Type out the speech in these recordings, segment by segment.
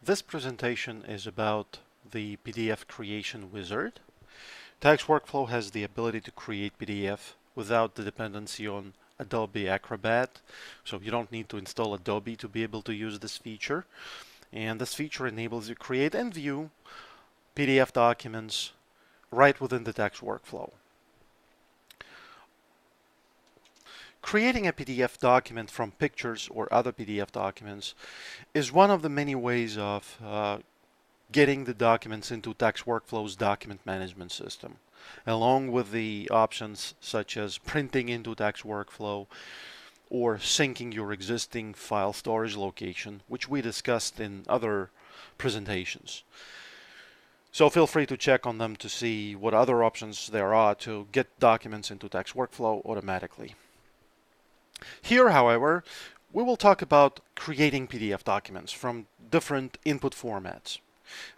This presentation is about the PDF creation wizard. Tax Workflow has the ability to create PDF without the dependency on Adobe Acrobat, so you don't need to install Adobe to be able to use this feature. And this feature enables you to create and view PDF documents right within the Tax Workflow. Creating a PDF document from pictures or other PDF documents is one of the many ways of getting the documents into Tax Workflow's document management system, along with the options such as printing into Tax Workflow or syncing your existing file storage location, which we discussed in other presentations. So feel free to check on them to see what other options there are to get documents into Tax Workflow automatically. Here, however, we will talk about creating PDF documents from different input formats.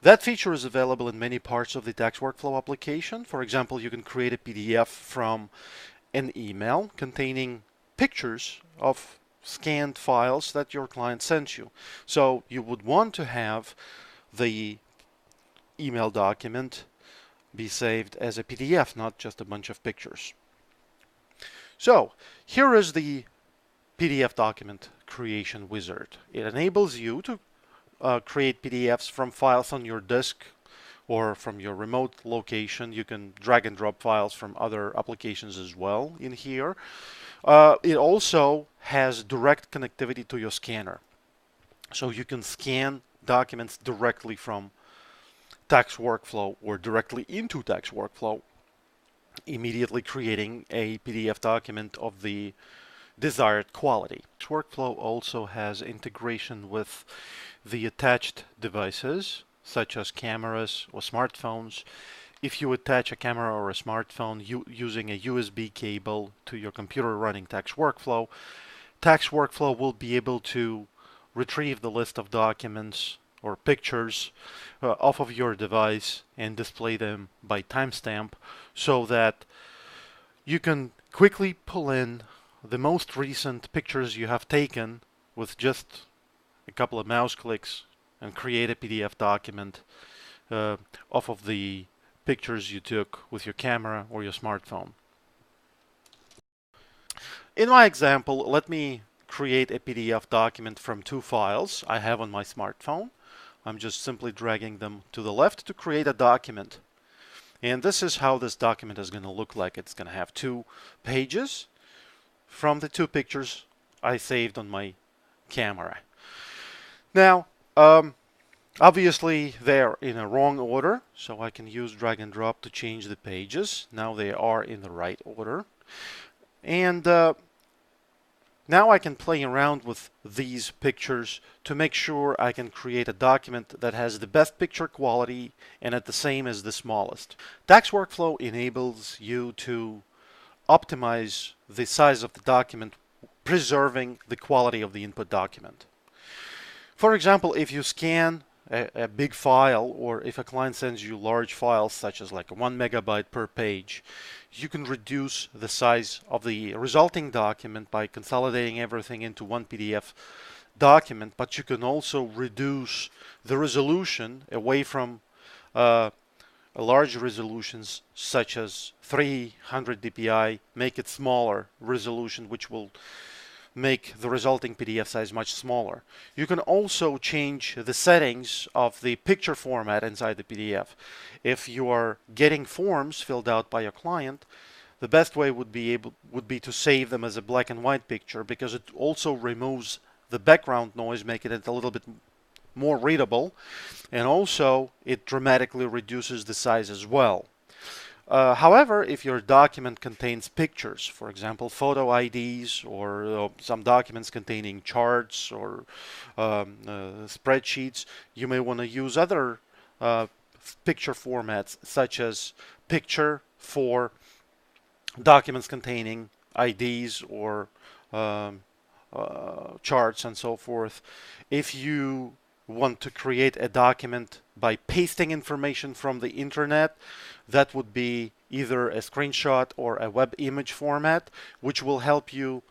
That feature is available in many parts of the Tax Workflow application. For example, you can create a PDF from an email containing pictures of scanned files that your client sent you. So you would want to have the email document be saved as a PDF, not just a bunch of pictures. So here is the PDF document creation wizard. It enables you to create PDFs from files on your disk or from your remote location. You can drag and drop files from other applications as well in here. It also has direct connectivity to your scanner. So you can scan documents directly from Tax Workflow or directly into Tax Workflow, immediately creating a PDF document of the desired quality. Tax Workflow also has integration with the attached devices, such as cameras or smartphones. If you attach a camera or a smartphone using a USB cable to your computer running Tax Workflow will be able to retrieve the list of documents or pictures off of your device and display them by timestamp so that you can quickly pull in the most recent pictures you have taken with just a couple of mouse clicks and create a PDF document off of the pictures you took with your camera or your smartphone. In my example, let me create a PDF document from two files I have on my smartphone. I'm just simply dragging them to the left to create a document. And this is how this document is going to look like. It's going to have two pages from the two pictures I saved on my camera. Now, obviously they're in a wrong order, so I can use drag and drop to change the pages. Now they are in the right order. And now I can play around with these pictures to make sure I can create a document that has the best picture quality and at the same as the smallest. Tax Workflow enables you to optimize the size of the document, preserving the quality of the input document. For example, if you scan a big file, or if a client sends you large files such as like 1 megabyte per page, you can reduce the size of the resulting document by consolidating everything into one PDF document, but you can also reduce the resolution away from large resolutions such as 300 dpi, make it smaller resolution, which will make the resulting PDF size much smaller. You can also change the settings of the picture format inside the PDF. If you are getting forms filled out by your client, the best way would be to save them as a black and white picture, because it also removes the background noise, making it a little bit more readable, and also it dramatically reduces the size as well. However, if your document contains pictures, for example, photo IDs or some documents containing charts or spreadsheets, you may want to use other picture formats such as picture for documents containing IDs or charts and so forth. If you want to create a document by pasting information from the internet, that would be either a screenshot or a web image format, which will help you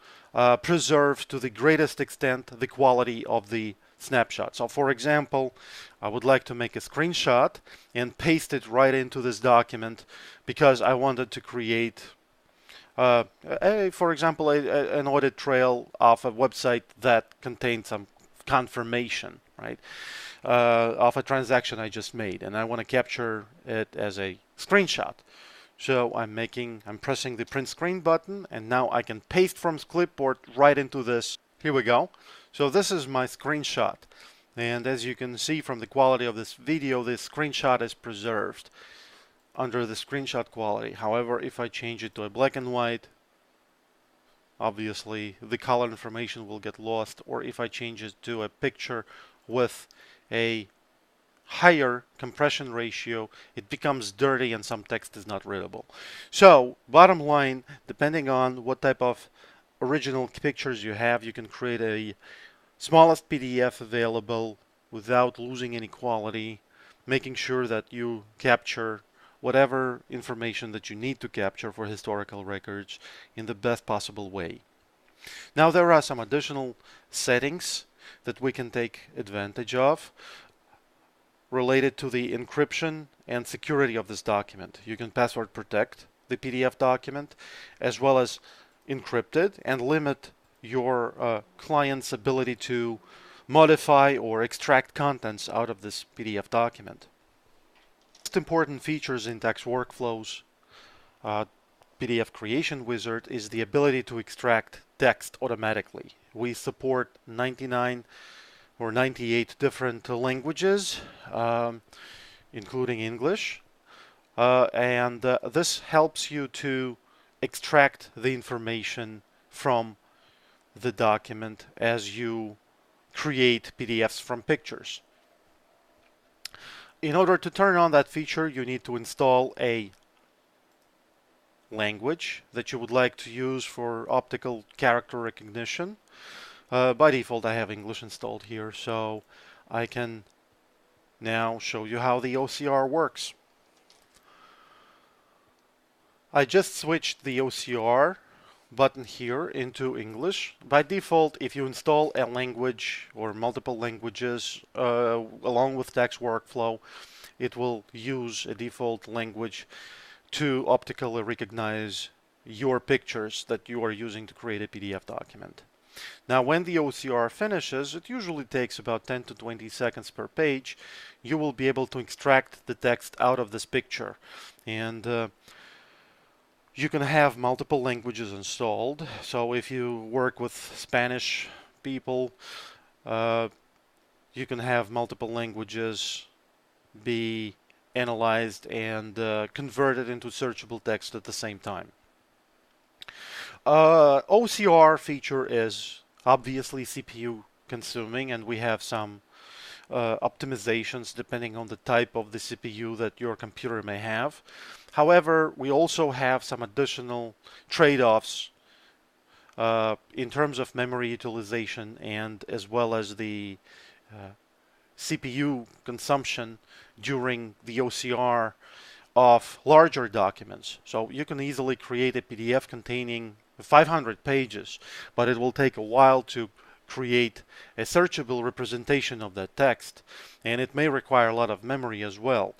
preserve to the greatest extent the quality of the snapshot. So for example, I would like to make a screenshot and paste it right into this document because I wanted to create for example, an audit trail of a website that contains some confirmation, right, of a transaction I just made, and I want to capture it as a screenshot. So I'm pressing the print screen button, and now I can paste from clipboard right into this. Here we go. So this is my screenshot. And as you can see from the quality of this video, this screenshot is preserved under the screenshot quality. However, if I change it to a black and white, obviously the color information will get lost, or if I change it to a picture with a higher compression ratio, it becomes dirty and some text is not readable. So bottom line, depending on what type of original pictures you have, you can create a smallest PDF available without losing any quality, making sure that you capture whatever information that you need to capture for historical records in the best possible way. Now there are some additional settings that we can take advantage of related to the encryption and security of this document. You can password protect the PDF document as well as encrypt it and limit your client's ability to modify or extract contents out of this PDF document. Most important features in TAX workflows PDF creation wizard is the ability to extract text automatically. We support 99 or 98 different languages, including English, and this helps you to extract the information from the document as you create PDFs from pictures. In order to turn on that feature, you need to install a language that you would like to use for optical character recognition. By default, I have English installed here, so I can now show you how the OCR works. I just switched the OCR button here into English. By default, if you install a language or multiple languages along with TAX workflow, it will use a default language to optically recognize your pictures that you are using to create a PDF document. Now, when the OCR finishes, it usually takes about 10 to 20 seconds per page, you will be able to extract the text out of this picture. And you can have multiple languages installed. So if you work with Spanish people, you can have multiple languages be analyzed and converted into searchable text at the same time. OCR feature is obviously CPU consuming, and we have some optimizations depending on the type of the CPU that your computer may have. However, we also have some additional trade-offs in terms of memory utilization and as well as the CPU consumption during the OCR of larger documents. So you can easily create a PDF containing 500 pages, but it will take a while to create a searchable representation of that text, and it may require a lot of memory as well.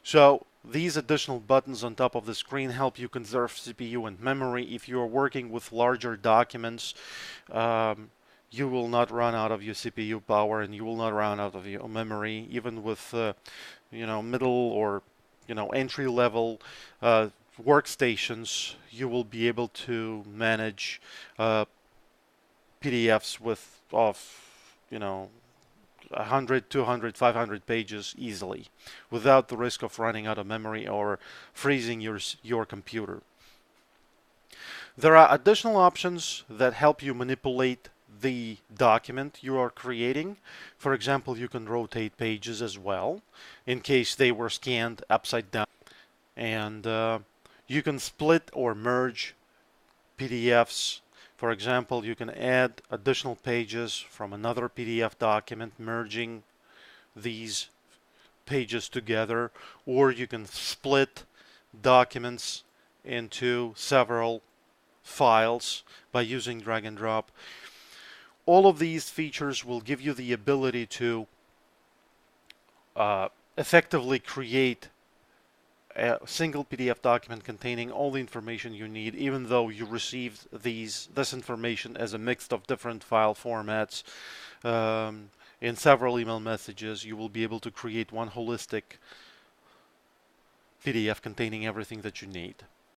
So these additional buttons on top of the screen help you conserve CPU and memory. If you are working with larger documents, you will not run out of your CPU power and you will not run out of your memory, even with middle or entry level workstations. You will be able to manage PDFs of 100, 200, 500 pages easily without the risk of running out of memory or freezing your computer. There are additional options that help you manipulate the document you are creating. For example, you can rotate pages as well in case they were scanned upside down, and you can split or merge PDFs. For example, you can add additional pages from another PDF document, merging these pages together, or you can split documents into several files by using drag and drop. All of these features will give you the ability to effectively create a single PDF document containing all the information you need, even though you received this information as a mix of different file formats in several email messages. You will be able to create one holistic PDF containing everything that you need.